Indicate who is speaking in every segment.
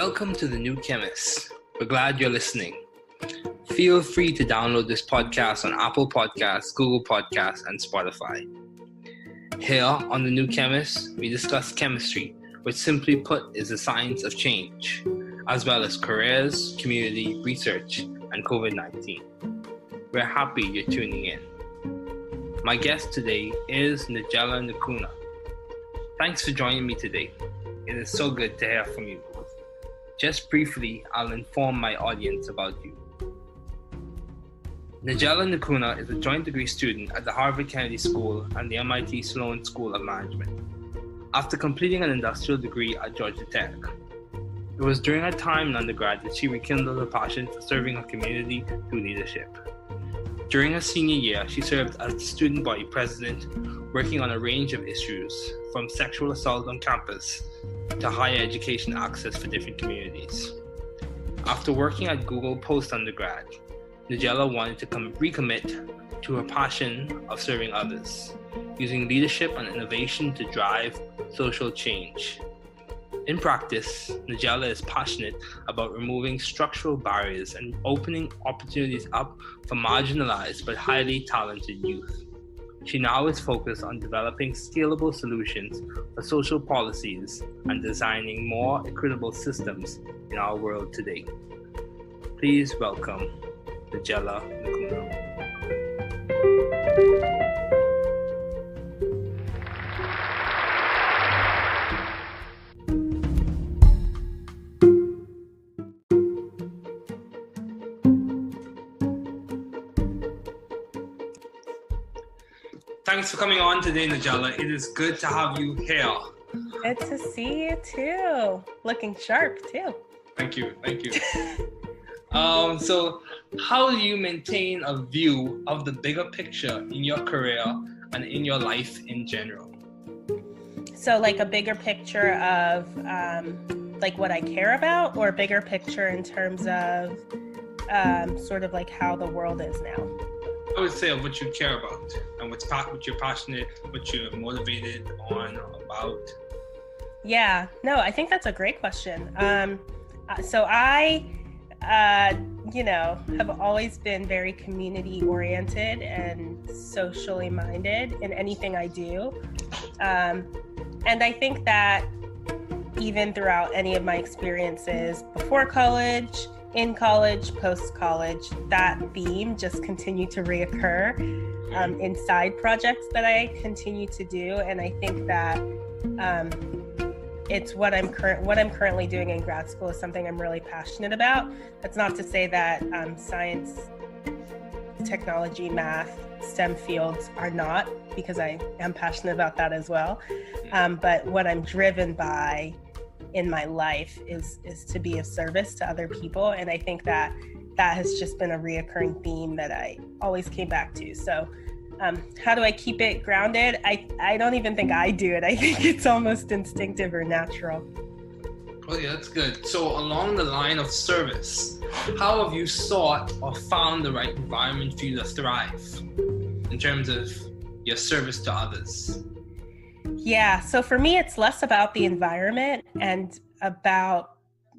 Speaker 1: Welcome to the new Chemist. We're glad you're listening. Feel free to download this podcast on Apple Podcasts, Google Podcasts, and Spotify. Here on the new Chemist, we discuss chemistry, which simply put is the science of change, as well as careers, community, research, and COVID-19. We're happy you're tuning in. My guest today is Nagela Nukuna. Thanks for joining me today. It is so good to hear from you. Just briefly, I'll inform my audience about you. Nagela Nukuna is a joint degree student at the Harvard Kennedy School and the MIT Sloan School of Management, after completing an industrial degree at Georgia Tech. It was during her time in undergrad that she rekindled her passion for serving her community through leadership. During her senior year, she served as the student body president, working on a range of issues, from sexual assault on campus to higher education access for different communities. After working at Google post-undergrad, Nagela wanted to recommit to her passion of serving others, using leadership and innovation to drive social change. In practice, Nagela is passionate about removing structural barriers and opening opportunities up for marginalized but highly talented youth. She now is focused on developing scalable solutions for social policies and designing more equitable systems in our world today. Please welcome Nagela Nukuna. Thanks for coming on today, Nagela. It is good to have you here.
Speaker 2: Good to see you too. Looking sharp too.
Speaker 1: Thank you. So how do you maintain a view of the bigger picture in your career and in your life in general?
Speaker 2: So like a bigger picture of like what I care about, or a bigger picture in terms of sort of like how the world is now?
Speaker 1: I would say of what you care about and what you're passionate, what you're motivated on or about.
Speaker 2: Yeah, no, I think that's a great question. So I, have always been very community oriented and socially minded in anything I do. And I think that even throughout any of my experiences before college, in college, post-college, that theme just continued to reoccur in side projects that I continue to do. And I think that it's what I'm currently doing in grad school is something I'm really passionate about. That's not to say that science, technology, math, STEM fields are not, because I am passionate about that as well. But what I'm driven by in my life is to be of service to other people. And I think that has just been a reoccurring theme that I always came back to. So how do I keep it grounded? I don't even think I do it. I think it's almost instinctive or natural.
Speaker 1: Oh yeah, that's good. So along the line of service, how have you sought or found the right environment for you to thrive in terms of your service to others?
Speaker 2: Yeah, so for me, it's less about the environment and about,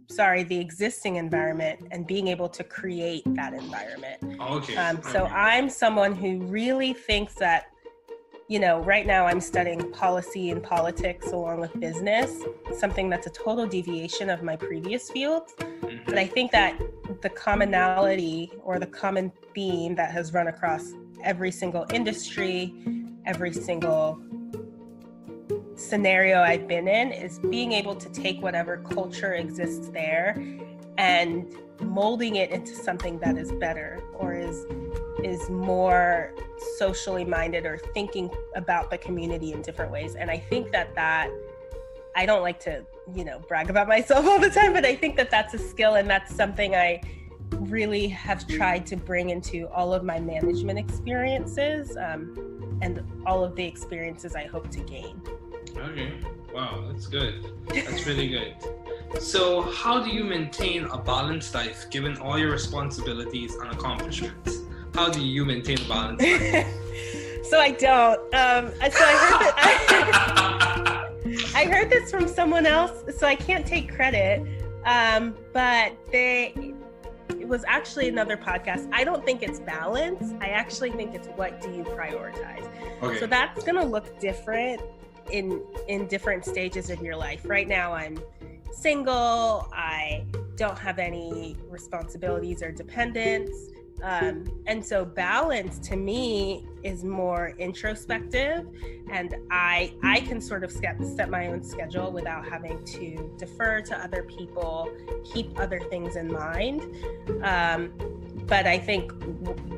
Speaker 2: the existing environment and being able to create that environment.
Speaker 1: Okay.
Speaker 2: So I'm someone who really thinks that, right now I'm studying policy and politics along with business, something that's a total deviation of my previous field. Mm-hmm. But I think that the commonality or the common theme that has run across every single industry, every single scenario I've been in is being able to take whatever culture exists there and molding it into something that is better or is more socially minded or thinking about the community in different ways. And I think that I don't like to, brag about myself all the time, but I think that that's a skill, and that's something I really have tried to bring into all of my management experiences and all of the experiences I hope to gain.
Speaker 1: Okay. Wow, that's good. That's really good. So how do you maintain a balanced life given all your responsibilities and accomplishments? How do you maintain a balanced life?
Speaker 2: So I don't. So I heard this from someone else, so I can't take credit. But it was actually another podcast. I don't think it's balance. I actually think it's what do you prioritize.
Speaker 1: Okay.
Speaker 2: So that's going to look different in different stages of your life. Right now, I'm single. I don't have any responsibilities or dependents. And so balance to me is more introspective, and I can sort of set my own schedule without having to defer to other people, keep other things in mind. But I think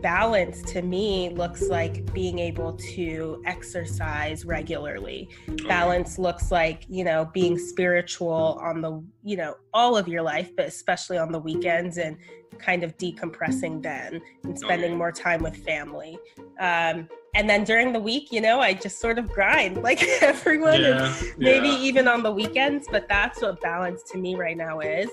Speaker 2: balance to me looks like being able to exercise regularly. Balance looks like, being spiritual on the, all of your life, but especially on the weekends, and kind of decompressing then and spending more time with family. And then during the week, I just sort of grind like everyone, and maybe even on the weekends, but that's what balance to me right now is.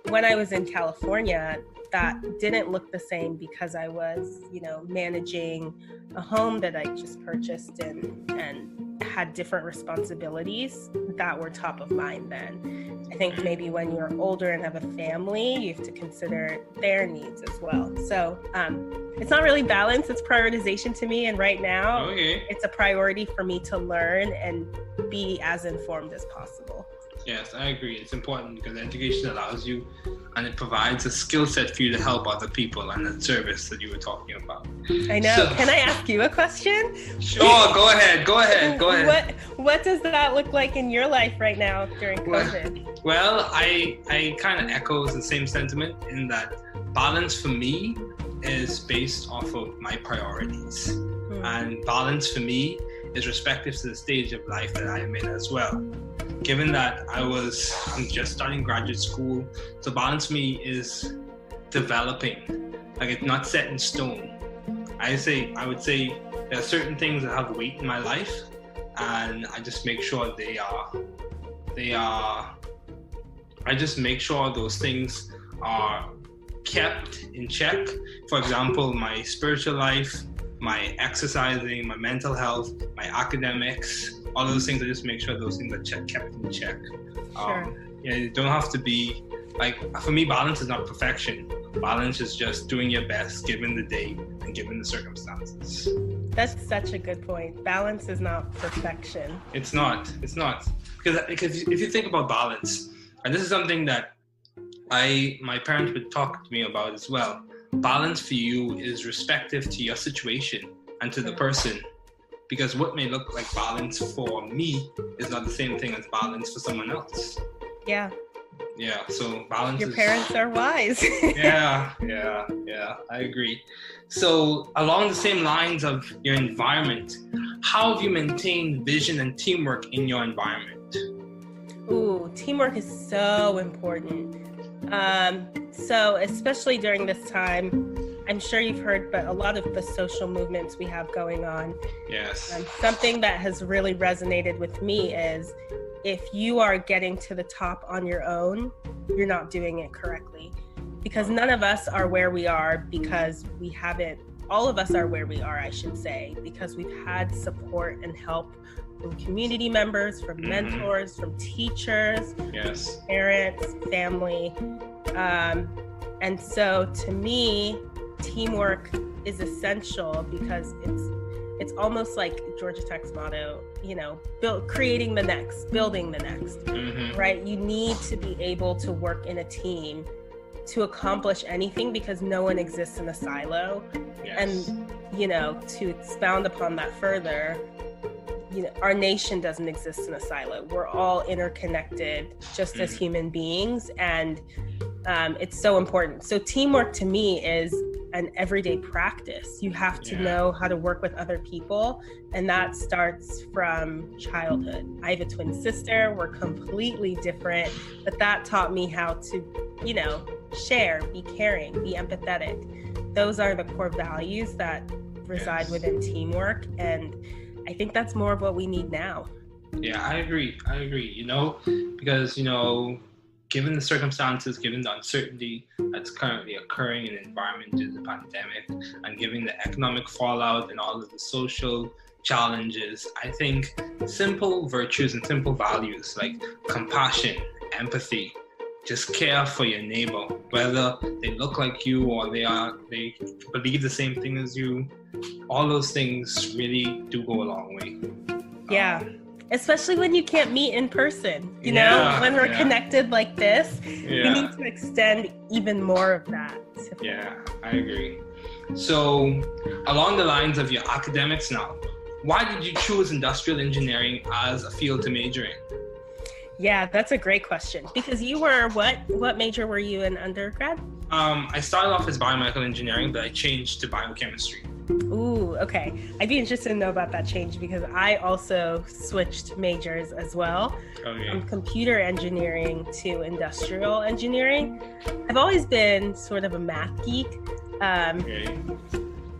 Speaker 2: When I was in California, that didn't look the same because I was, managing a home that I just purchased and had different responsibilities that were top of mind then. I think maybe when you're older and have a family, you have to consider their needs as well. So it's not really balance, it's prioritization to me. And right now, it's a priority for me to learn and be as informed as possible.
Speaker 1: Yes, I agree. It's important because education allows you, and it provides a skill set for you to help other people, and that service that you were talking about.
Speaker 2: I know. So, can I ask you a question?
Speaker 1: Sure, go ahead.
Speaker 2: What does that look like in your life right now during COVID?
Speaker 1: Well, I kind of echoes the same sentiment in that balance for me is based off of my priorities. And balance for me is respective to the stage of life that I am in as well. Given that I'm just starting graduate school, so balance for me is developing. Like, it's not set in stone. I would say there are certain things that have weight in my life, and I just make sure I just make sure those things are kept in check. For example, my spiritual life, my exercising, my mental health, my academics, all those things, I just make sure those things are kept in check.
Speaker 2: Sure.
Speaker 1: You don't have to be, for me, balance is not perfection. Balance is just doing your best given the day and given the circumstances.
Speaker 2: That's such a good point. Balance is not perfection.
Speaker 1: It's not. Because if you think about balance, and this is something that my parents would talk to me about as well, balance for you is respective to your situation and to the person. Because what may look like balance for me is not the same thing as balance for someone else.
Speaker 2: Yeah.
Speaker 1: Yeah, so balance
Speaker 2: Your parents are wise.
Speaker 1: Yeah, I agree. So along the same lines of your environment, how have you maintained vision and teamwork in your environment?
Speaker 2: Ooh, teamwork is so important. So especially during this time, I'm sure you've heard, but a lot of the social movements we have going on.
Speaker 1: Yes.
Speaker 2: Something that has really resonated with me is if you are getting to the top on your own, you're not doing it correctly. Because none of us are where we are because we haven't, all of us are where we are, I should say, because we've had support and help from community members, from mentors, from teachers, parents, family. And so to me, teamwork is essential because it's almost like Georgia Tech's motto, creating the next, building the next, right? You need to be able to work in a team to accomplish anything because no one exists in a silo. And, to expound upon that further, our nation doesn't exist in a silo. We're all interconnected just as human beings, and it's so important. So teamwork to me is an everyday practice. You have to know how to work with other people, and that starts from childhood. I have a twin sister. We're completely different, but that taught me how to, share, be caring, be empathetic. Those are the core values that reside within teamwork, and I think that's more of what we need now.
Speaker 1: Yeah, I agree, because, given the circumstances, given the uncertainty that's currently occurring in the environment due to the pandemic, and given the economic fallout and all of the social challenges, I think simple virtues and simple values like compassion, empathy, just care for your neighbor, whether they look like you or they believe the same thing as you. All those things really do go a long way.
Speaker 2: Yeah. Especially when you can't meet in person, you know, when we're connected like this, we need to extend even more of that.
Speaker 1: Yeah, I agree. So along the lines of your academics now, why did you choose industrial engineering as a field to major in?
Speaker 2: Yeah, that's a great question. Because you were, what major were you in undergrad?
Speaker 1: I started off as biomedical engineering, but I changed to biochemistry.
Speaker 2: Ooh, okay. I'd be interested to know about that change because I also switched majors as well. From computer engineering to industrial engineering. I've always been sort of a math geek.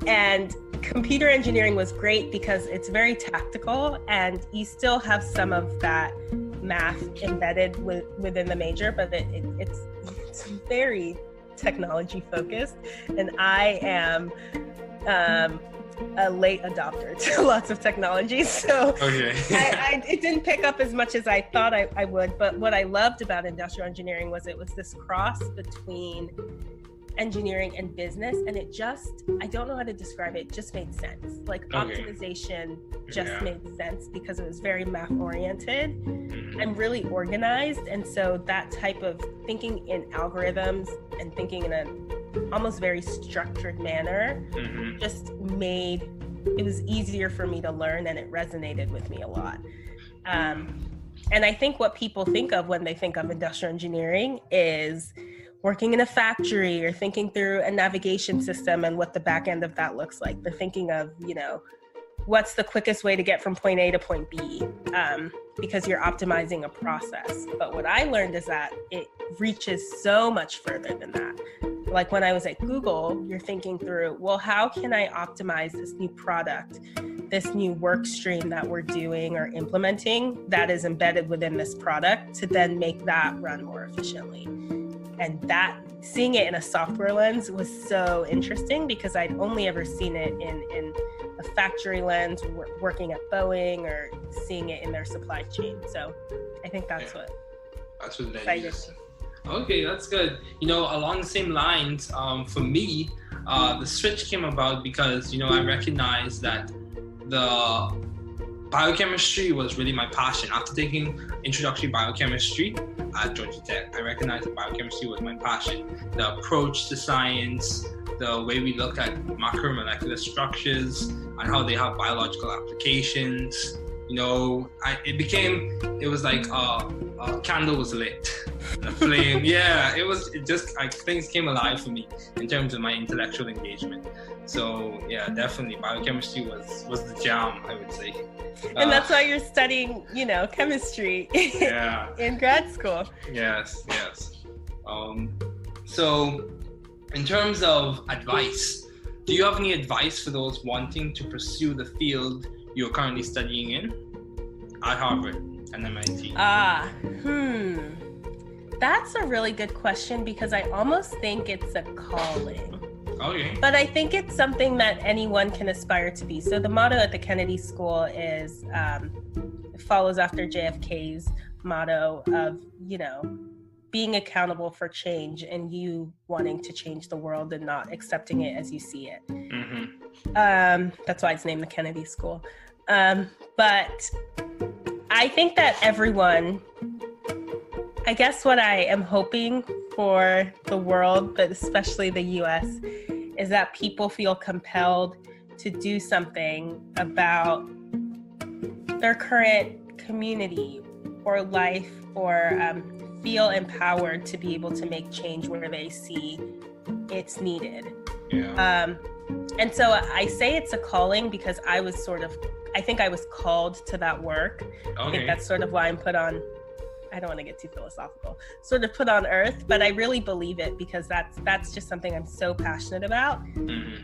Speaker 2: And computer engineering was great because it's very tactical and you still have some of that math embedded within the major, but it's very technology focused. And I am a late adopter to lots of technology, so it didn't pick up as much as I thought I would. But what I loved about industrial engineering was it was this cross between engineering and business, and it just, I don't know how to describe it, just made sense. Like optimization just made sense because it was very math oriented. I'm really organized, and so that type of thinking in algorithms and thinking in an almost very structured manner just made it was easier for me to learn, and it resonated with me a lot. And I think what people think of when they think of industrial engineering is working in a factory or thinking through a navigation system and what the back end of that looks like. They're thinking of, you know, what's the quickest way to get from point A to point B, because you're optimizing a process. But what I learned is that it reaches so much further than that. Like when I was at Google, you're thinking through, well, how can I optimize this new product, this new work stream that we're doing or implementing that is embedded within this product to then make that run more efficiently? And that, seeing it in a software lens was so interesting because I'd only ever seen it in a factory lens, working at Boeing or seeing it in their supply chain. So I think that's what
Speaker 1: led you. Okay, that's good. You know, along the same lines, for me, the switch came about because, you know, I recognized that the biochemistry was really my passion. After taking introductory biochemistry at Georgia Tech, I recognized that biochemistry was my passion. The approach to science, the way we look at macromolecular structures and how they have biological applications. You know, it was like a candle was lit, a flame. Things came alive for me in terms of my intellectual engagement. So yeah, definitely biochemistry was the jam, I would say.
Speaker 2: And that's why you're studying, you know, chemistry in grad school.
Speaker 1: Yes. So in terms of advice, do you have any advice for those wanting to pursue the field you're currently studying in at Harvard and MIT?
Speaker 2: That's a really good question because I almost think it's a calling.
Speaker 1: Okay.
Speaker 2: But I think it's something that anyone can aspire to be. So the motto at the Kennedy School is, it follows after JFK's motto of, you know, being accountable for change and you wanting to change the world and not accepting it as you see it. That's why it's named the Kennedy School. But I think that everyone, I guess what I am hoping for the world, but especially the US, is that people feel compelled to do something about their current community or life, or feel empowered to be able to make change where they see it's needed. And so I say it's a calling because I think I was called to that work. I think that's sort of why I'm put on, I don't want to get too philosophical, sort of put on earth, but I really believe it because that's just something I'm so passionate about.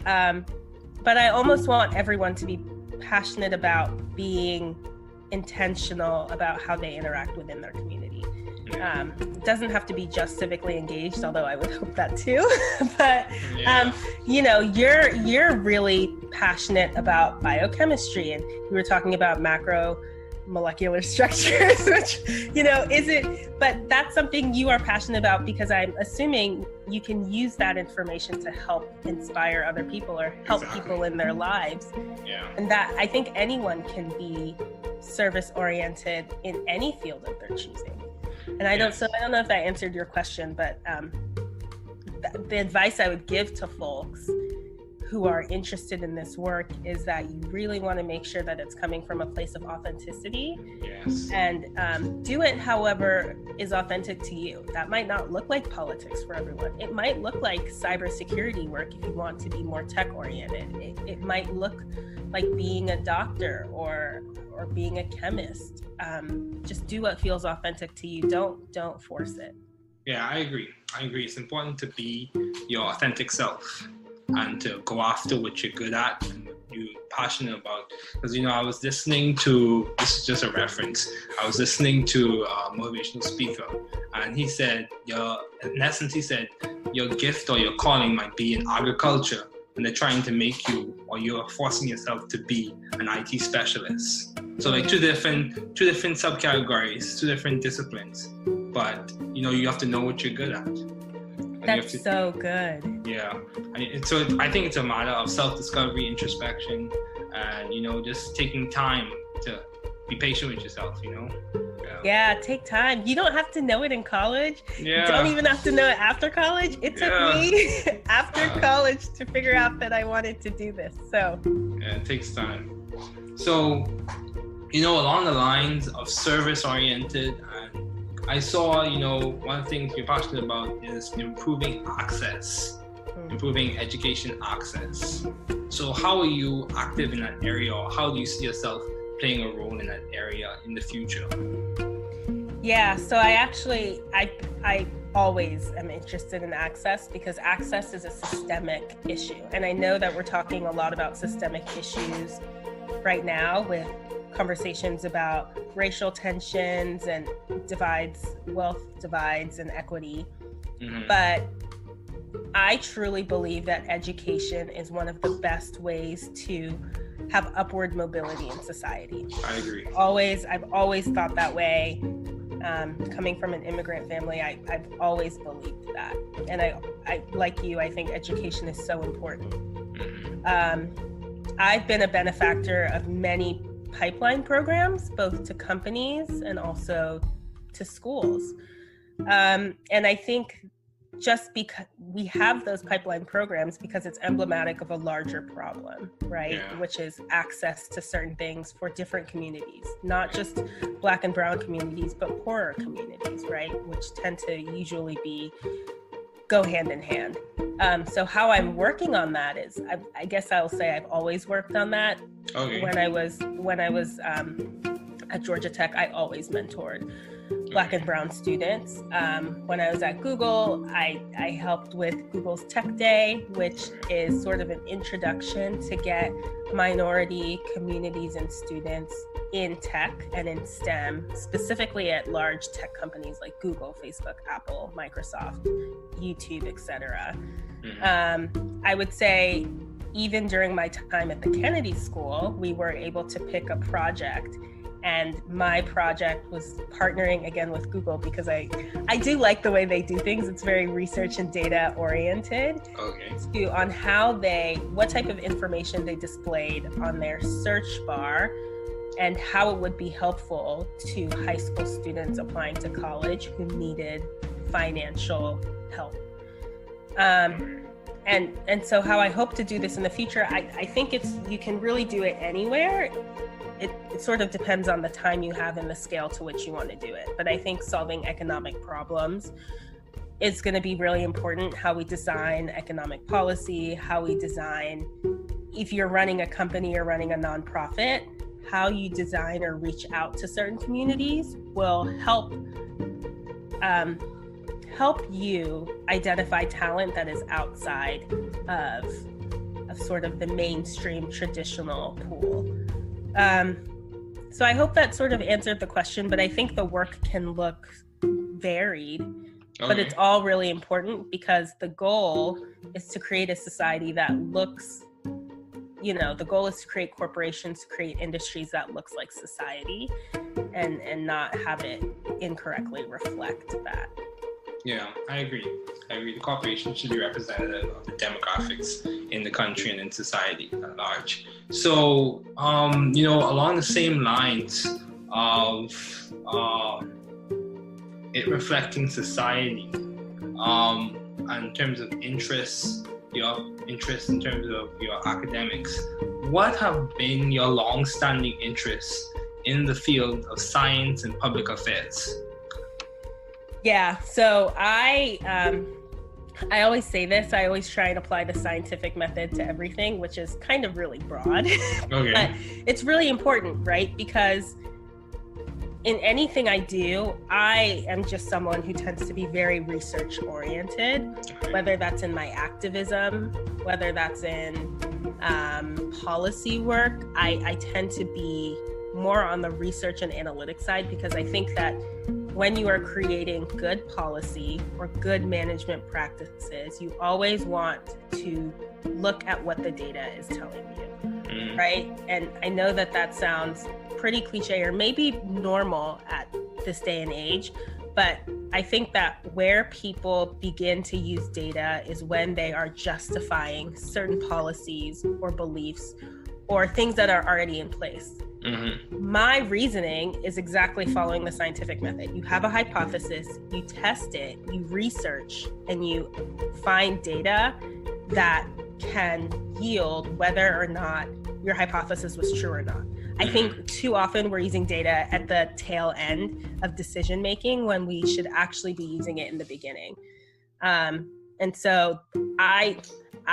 Speaker 2: But I almost want everyone to be passionate about being intentional about how they interact within their community. It doesn't have to be just civically engaged, although I would hope that too. But you know, you're really passionate about biochemistry, and we were talking about macro molecular structures, which, isn't, but that's something you are passionate about, because I'm assuming you can use that information to help inspire other people or help people in their lives.
Speaker 1: Yeah.
Speaker 2: And that, I think anyone can be service oriented in any field of their choosing. And I don't know if that answered your question, but the advice I would give to folks who are interested in this work is that you really want to make sure that it's coming from a place of authenticity.
Speaker 1: Yes.
Speaker 2: And do it however is authentic to you. That might not look like politics for everyone. It might look like cybersecurity work if you want to be more tech oriented. It might look like being a doctor or being a chemist. Just do what feels authentic to you. Don't force it.
Speaker 1: Yeah, I agree. It's important to be your authentic self and to go after what you're good at and what you're passionate about. Because, I was listening to, this is just a reference, I was listening to a motivational speaker, and he said, in essence, he said, your gift or your calling might be in agriculture, and they're trying to make you, or you're forcing yourself to be an IT specialist. So like two different subcategories, two different disciplines, but you have to know what you're good at.
Speaker 2: That's so good.
Speaker 1: Yeah. So I think it's a matter of self-discovery, introspection, and, just taking time to be patient with yourself,
Speaker 2: Yeah, take time. You don't have to know it in college.
Speaker 1: Yeah.
Speaker 2: You don't even have to know it after college. It took me after college to figure out that I wanted to do this. So
Speaker 1: yeah, it takes time. So, along the lines of service-oriented, and I saw, one of the things you're passionate about is improving access, improving education access. So how are you active in that area, or how do you see yourself playing a role in that area in the future?
Speaker 2: Yeah, so I always am interested in access, because access is a systemic issue. And I know that we're talking a lot about systemic issues right now with conversations about racial tensions and wealth divides and equity. Mm-hmm. But I truly believe that education is one of the best ways to have upward mobility in society.
Speaker 1: I agree.
Speaker 2: I've always thought that way. Coming from an immigrant family, I've always believed that. And I like you, I think education is so important. Mm-hmm. I've been a benefactor of many pipeline programs, both to companies and also to schools. And I think just because we have those pipeline programs because it's emblematic of a larger problem, right? Yeah. Which is access to certain things for different communities, not just Black and brown communities, but poorer communities, right? Which tend to usually go hand in hand. So how I'm working on that is, I guess I'll say I've always worked on that. Okay. When I was at Georgia Tech, I always mentored Black and brown students. When I was at Google, I helped with Google's Tech Day, which is sort of an introduction to get minority communities and students in tech and in STEM, specifically at large tech companies like Google, Facebook, Apple, Microsoft, YouTube, etc. Mm-hmm. I would say even during my time at the Kennedy School, we were able to pick a project. And my project was partnering again with Google, because I do like the way they do things. It's very research and data oriented. Okay. On what type of information they displayed on their search bar, and how it would be helpful to high school students applying to college who needed financial help. And so how I hope to do this in the future, I think you can really do it anywhere. It sort of depends on the time you have and the scale to which you want to do it. But I think solving economic problems is going to be really important. How we design economic policy, how we design, if you're running a company or running a nonprofit, how you design or reach out to certain communities will help you identify talent that is outside of sort of the mainstream traditional pool. So I hope that sort of answered the question, but I think the work can look varied, but it's all really important, because the goal is to create a society that looks the goal is to create corporations, to create industries that looks like society, and not have it incorrectly reflect that.
Speaker 1: Yeah, I agree. The corporation should be representative of the demographics in the country and in society at large. So, along the same lines of it reflecting society, and in terms of interests, your interest in terms of your academics, what have been your long-standing interests in the field of science and public affairs?
Speaker 2: Yeah, so I always say this. I always try and apply the scientific method to everything, which is kind of really broad.
Speaker 1: Okay.
Speaker 2: But it's really important, right? Because in anything I do, I am just someone who tends to be very research oriented, whether that's in my activism, whether that's in policy work. I tend to be more on the research and analytics side, because I think that when you are creating good policy or good management practices, you always want to look at what the data is telling you, right? And I know that sounds pretty cliche or maybe normal at this day and age, but I think that where people begin to use data is when they are justifying certain policies or beliefs or things that are already in place. My reasoning is exactly following the scientific method. You have a hypothesis, you test it, you research, and you find data that can yield whether or not your hypothesis was true or not. I think too often we're using data at the tail end of decision making when we should actually be using it in the beginning. And so I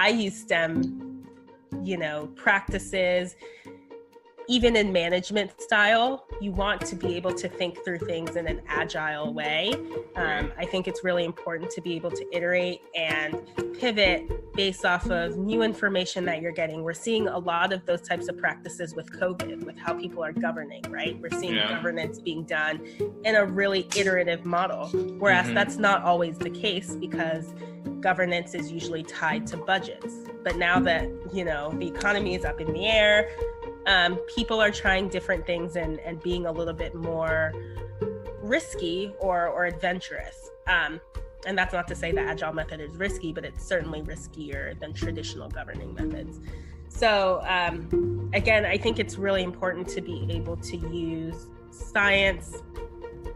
Speaker 2: use STEM, practices. Even in management style, you want to be able to think through things in an agile way. I think it's really important to be able to iterate and pivot based off of new information that you're getting. We're seeing a lot of those types of practices with COVID, with how people are governing, right? We're seeing governance being done in a really iterative model, whereas that's not always the case, because governance is usually tied to budgets. But now that, the economy is up in the air, people are trying different things and being a little bit more risky or adventurous. And that's not to say the agile method is risky, but it's certainly riskier than traditional governing methods. So again, I think it's really important to be able to use science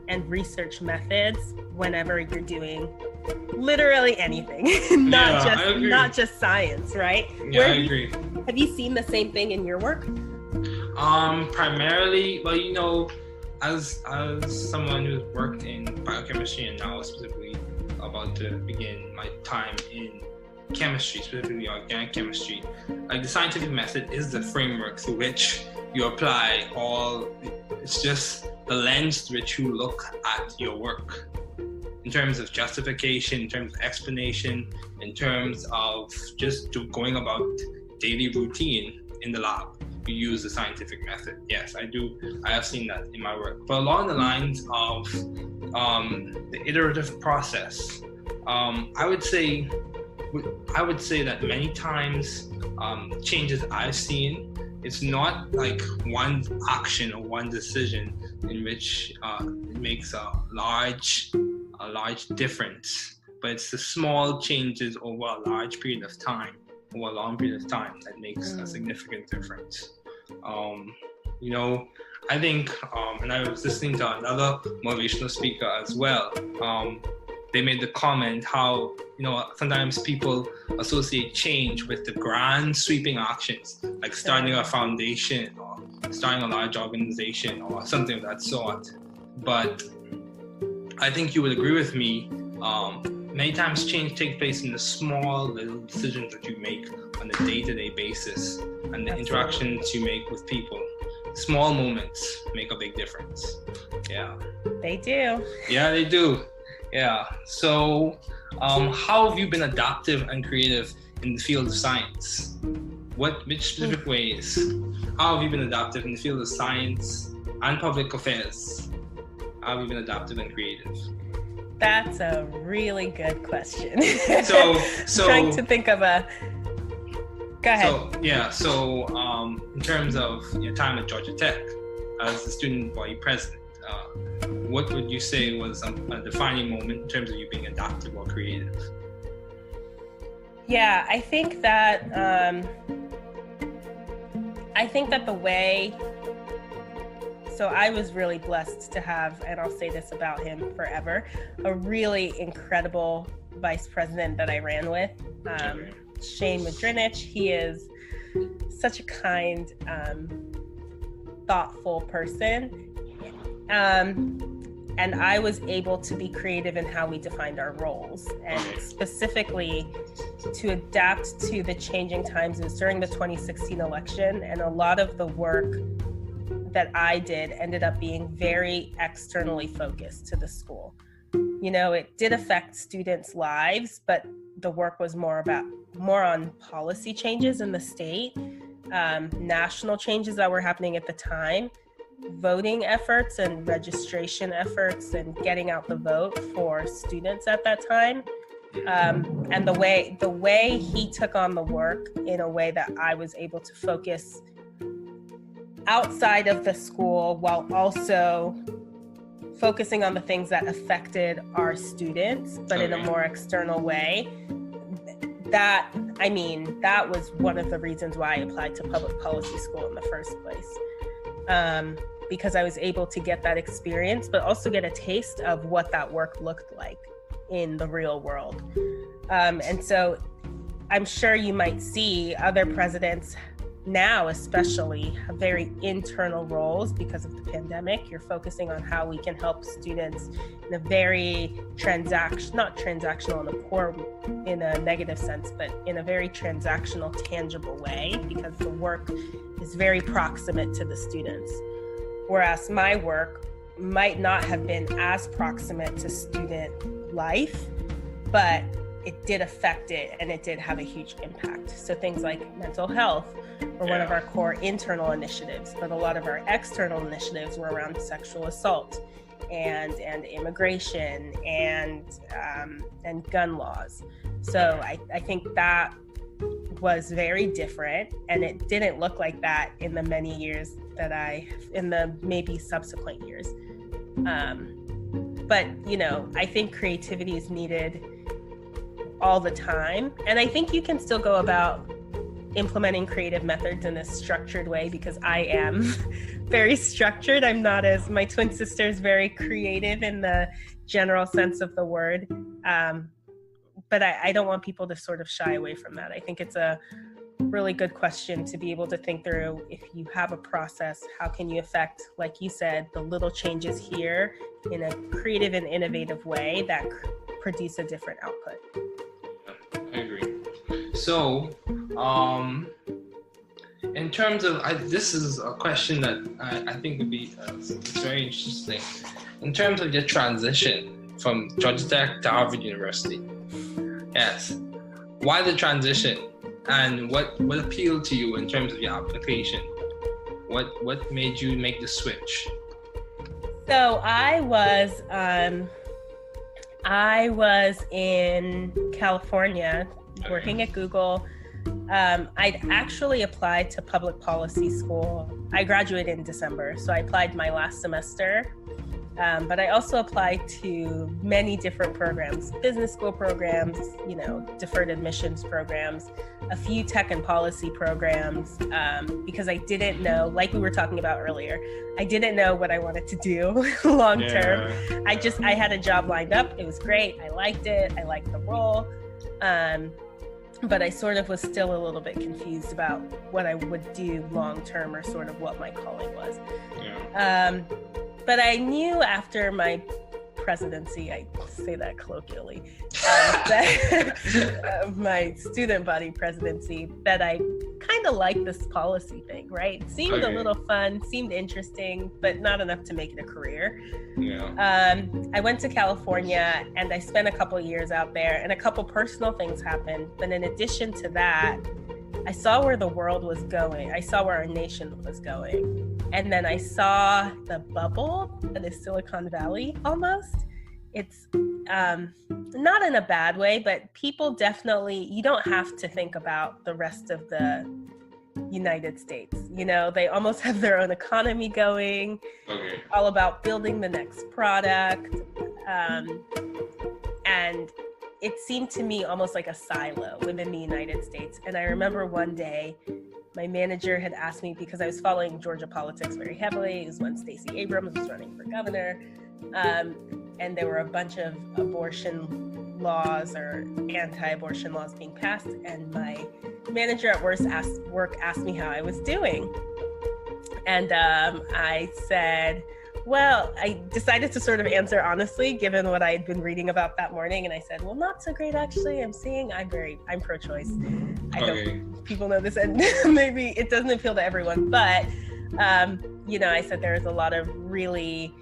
Speaker 2: and research methods whenever you're doing literally anything, not just science, right?
Speaker 1: Yeah, I agree.
Speaker 2: Have you seen the same thing in your work?
Speaker 1: Primarily, well, as someone who's worked in biochemistry and now specifically about to begin my time in chemistry, specifically organic chemistry, like the scientific method is the framework through which you apply it's just the lens through which you look at your work. In terms of justification, in terms of explanation, in terms of just going about daily routine in the lab, you use the scientific method. Yes, I do. I have seen that in my work. But along the lines of the iterative process, I would say that many times changes I've seen, it's not like one action or one decision in which it makes a large difference, but it's the small changes over a large period of time, over a long period of time, that makes a significant difference. I think, and I was listening to another motivational speaker as well. They made the comment how, sometimes people associate change with the grand sweeping actions, like starting a foundation or starting a large organization or something of that sort. But I think you would agree with me, many times change takes place in the small little decisions that you make on a day-to-day basis and the interactions you make with people. Small moments make a big difference. Yeah. They do. Yeah, they do. Yeah. So, how have you been adaptive and creative in the field of science? Which specific ways? How have you been adaptive in the field of science and public affairs? How have you been adaptive and creative?
Speaker 2: That's a really good question.
Speaker 1: So
Speaker 2: trying to think of Go ahead.
Speaker 1: In terms of your time at Georgia Tech as the student body president, what would you say was a defining moment in terms of you being adaptive or creative?
Speaker 2: Yeah, I think that the way, so I was really blessed to have, and I'll say this about him forever, a really incredible vice president that I ran with, Shane Madrinich. He is such a kind, thoughtful person. And I was able to be creative in how we defined our roles, and specifically to adapt to the changing times. It was during the 2016 election, and a lot of the work that I did ended up being very externally focused to the school. You know, it did affect students' lives, but the work was more on policy changes in the state, national changes that were happening at the time, voting efforts and registration efforts and getting out the vote for students at that time. And the way he took on the work in a way that I was able to focus outside of the school while also focusing on the things that affected our students, but in a more external way. That was one of the reasons why I applied to public policy school in the first place. Because I was able to get that experience, but also get a taste of what that work looked like in the real world. And so I'm sure you might see other presidents now, especially, have very internal roles because of the pandemic. You're focusing on how we can help students in a very not transactional in a negative sense, but in a very transactional, tangible way, because the work is very proximate to the students. Whereas my work might not have been as proximate to student life, but it did affect it, and it did have a huge impact. So things like mental health were one of our core internal initiatives, but a lot of our external initiatives were around sexual assault and immigration and gun laws. So I think that was very different, and it didn't look like that in the many years in the maybe subsequent years. But, you know, I think creativity is needed all the time. And I think you can still go about implementing creative methods in a structured way, because I am very structured. I'm not my twin sister is very creative in the general sense of the word. But I don't want people to sort of shy away from that. I think it's a really good question to be able to think through. If you have a process, how can you affect, like you said, the little changes here in a creative and innovative way that produce a different output?
Speaker 1: I agree. So, in terms of, this is a question that I think would be it's very interesting. In terms of your transition from Georgia Tech to Harvard University, yes, why the transition, and what appealed to you in terms of your application? What made you make the switch?
Speaker 2: So I was in California working at Google. I'd actually applied to public policy school. I graduated in December, so I applied my last semester. But I also applied to many different programs, business school programs, you know, deferred admissions programs, a few tech and policy programs, because I didn't know, like we were talking about earlier, I didn't know what I wanted to do long term. I had a job lined up. It was great. I liked it. I liked the role. But I sort of was still a little bit confused about what I would do long term, or sort of what my calling was. But I knew after my presidency, I say that colloquially, my student body presidency, that I kind of liked this policy thing, right? It seemed a little fun, seemed interesting, but not enough to make it a career. I went to California, and I spent a couple years out there, and a couple personal things happened. But in addition to that, I saw where the world was going. I saw where our nation was going. And then I saw the bubble that is Silicon Valley almost. it's not in a bad way, but people definitely, you don't have to think about the rest of the United States. You know, they almost have their own economy going, all about building the next product. And it seemed to me almost like a silo within the United States. And I remember one day, my manager had asked me, because I was following Georgia politics very heavily. It was when Stacey Abrams was running for governor. And there were a bunch of abortion laws or anti-abortion laws being passed. And my manager at work asked me how I was doing. And I said, well, I decided to sort of answer honestly, given what I had been reading about that morning. And I said, well, not so great, actually. I'm pro-choice. I don't, people know this, and maybe it doesn't appeal to everyone, but, you know, I said there's a lot of really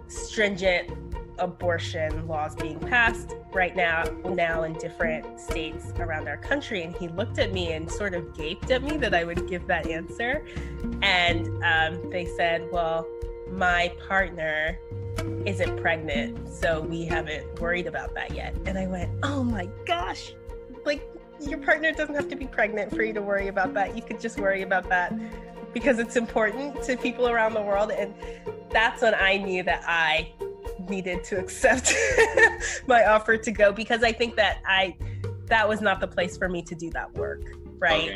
Speaker 2: stringent abortion laws being passed right now in different states around our country. And he looked at me and sort of gaped at me that I would give that answer. And they said, well, my partner isn't pregnant, so we haven't worried about that yet. And I went, oh my gosh, like, your partner doesn't have to be pregnant for you to worry about that. You could just worry about that because it's important to people around the world. And that's when I knew that I needed to accept my offer to go, because I think that that was not the place for me to do that work, right?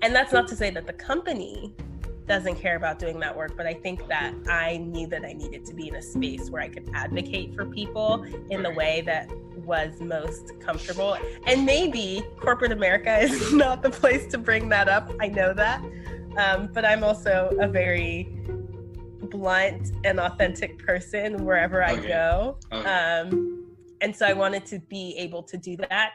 Speaker 2: And that's not to say that the company doesn't care about doing that work, but I think that I knew that I needed to be in a space where I could advocate for people in the way that was most comfortable. And maybe corporate America is not the place to bring that up. I know that. But I'm also a very blunt and authentic person wherever I go. And so I wanted to be able to do that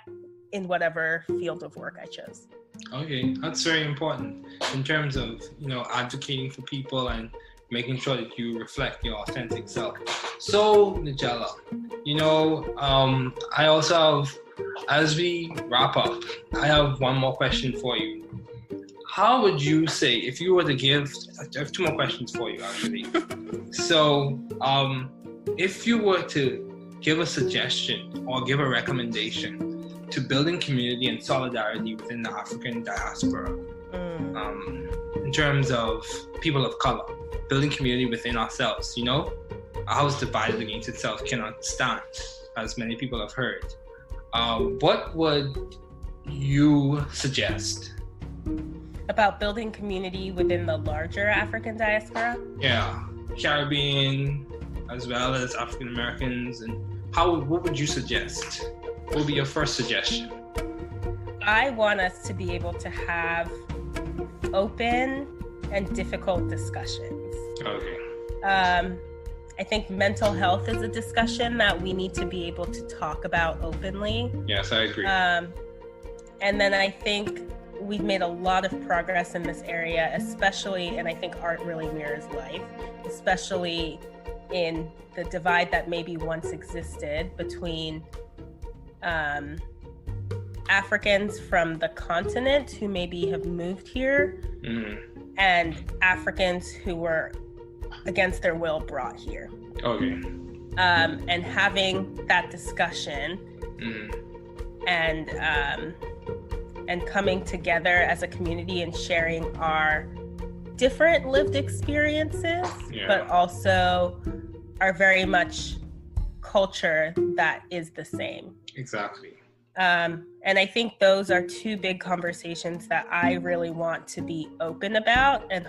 Speaker 2: in whatever field of work I chose.
Speaker 1: Okay, that's very important in terms of, you know, advocating for people and making sure that you reflect your authentic self. So, Nagela, you know, I also have, as we wrap up, I have one more question for you. How would you say, if you were to give, I have two more questions for you, actually. So, if you were to give a suggestion or give a recommendation to building community and solidarity within the African diaspora, in terms of people of color, building community within ourselves, you know, a house divided against itself cannot stand, as many people have heard. What would you suggest?
Speaker 2: About building community within the larger African diaspora?
Speaker 1: Yeah, Caribbean, as well as African Americans, and what would you suggest? What would be your first suggestion?
Speaker 2: I want us to be able to have open and difficult discussions.
Speaker 1: Okay.
Speaker 2: I think mental health is a discussion that we need to be able to talk about openly.
Speaker 1: Yes, I agree.
Speaker 2: And then I think we've made a lot of progress in this area, especially, and I think art really mirrors life, especially in the divide that maybe once existed between Africans from the continent who maybe have moved here and Africans who were against their will brought here.
Speaker 1: Okay.
Speaker 2: And having that discussion and coming together as a community and sharing our different lived experiences, but also our very much culture that is the same.
Speaker 1: Exactly.
Speaker 2: And I think those are two big conversations that I really want to be open about. And,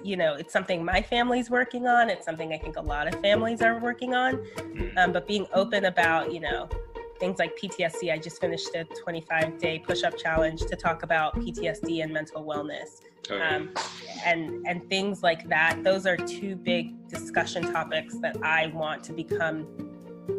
Speaker 2: you know, it's something my family's working on. It's something I think a lot of families are working on. But being open about, you know, things like PTSD. I just finished a 25-day push-up challenge to talk about PTSD and mental wellness. And things like that. Those are two big discussion topics that I want to become,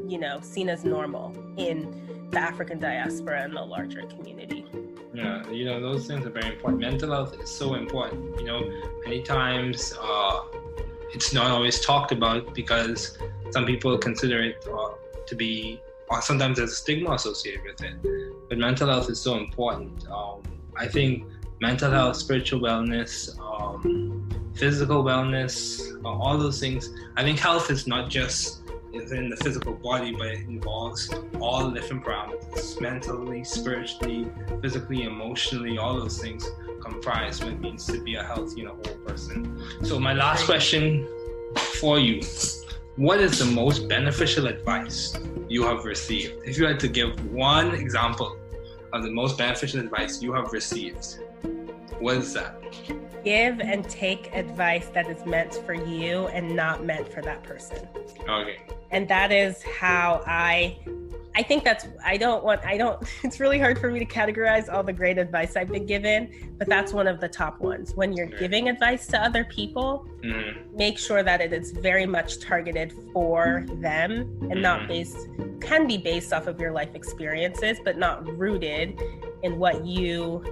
Speaker 2: you know, seen as normal in the African diaspora and the larger community.
Speaker 1: Yeah, you know, those things are very important. Mental health is so important. You know, many times it's not always talked about because some people consider it to be, or sometimes there's a stigma associated with it. But mental health is so important. I think mental health, spiritual wellness, physical wellness, all those things. I think health is not just is in the physical body, but it involves all the different parameters, mentally, spiritually, physically, emotionally, all those things comprise what it means to be a healthy and a whole person. So my last question for you, what is the most beneficial advice you have received? If you had to give one example of the most beneficial advice you have received, what is that?
Speaker 2: Give and take advice that is meant for you and not meant for that person.
Speaker 1: Okay.
Speaker 2: And that is how I think it's really hard for me to categorize all the great advice I've been given, but that's one of the top ones. When you're giving advice to other people, make sure that it is very much targeted for them and can be based off of your life experiences, but not rooted in what you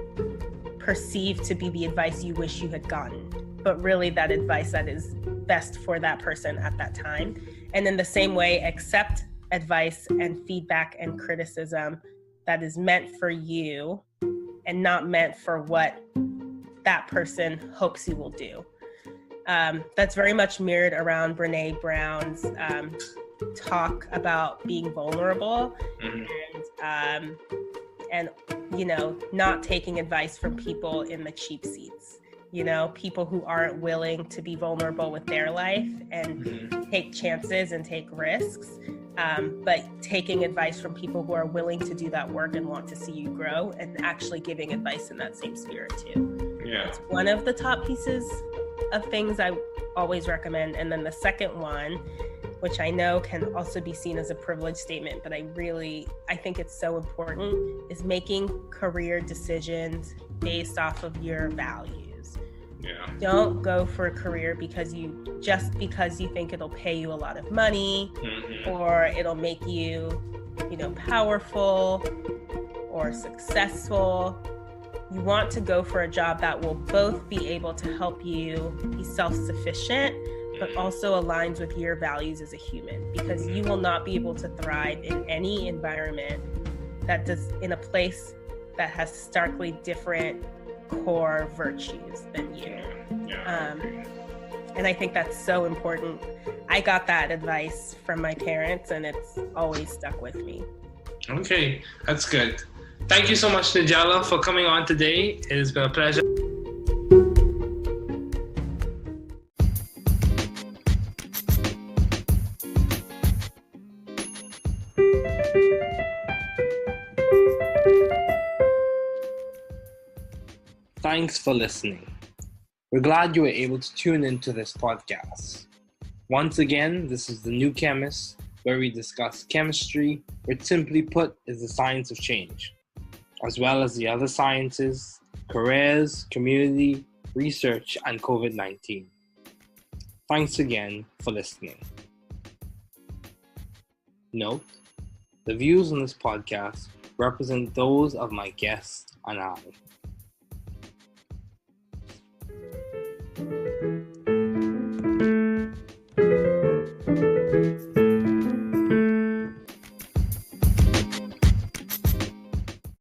Speaker 2: perceive to be the advice you wish you had gotten, but really that advice that is best for that person at that time. And in the same way, accept advice and feedback and criticism that is meant for you and not meant for what that person hopes you will do. That's very much mirrored around Brené Brown's talk about being vulnerable and not taking advice from people in the cheap seats, people who aren't willing to be vulnerable with their life and take chances and take risks, but taking advice from people who are willing to do that work and want to see you grow and actually giving advice in that same spirit too. Yeah. It's one of the top pieces of things I always recommend. And then the second one, which I know can also be seen as a privilege statement, but I think it's so important, is making career decisions based off of your values. Yeah. Don't go for a career because you think it'll pay you a lot of money or it'll make you, powerful or successful. You want to go for a job that will both be able to help you be self-sufficient, but also aligns with your values as a human, because you will not be able to thrive in any environment in a place that has starkly different core virtues than you. And I think that's so important. I got that advice from my parents and it's always stuck with me.
Speaker 1: Okay, that's good. Thank you so much, Nagela, for coming on today. It has been a pleasure. Thanks for listening. We're glad you were able to tune into this podcast. Once again, this is the New Chemist, where we discuss chemistry, which simply put is the science of change, as well as the other sciences, careers, community, research, and COVID-19. Thanks again for listening. Note, the views on this podcast represent those of my guests and I,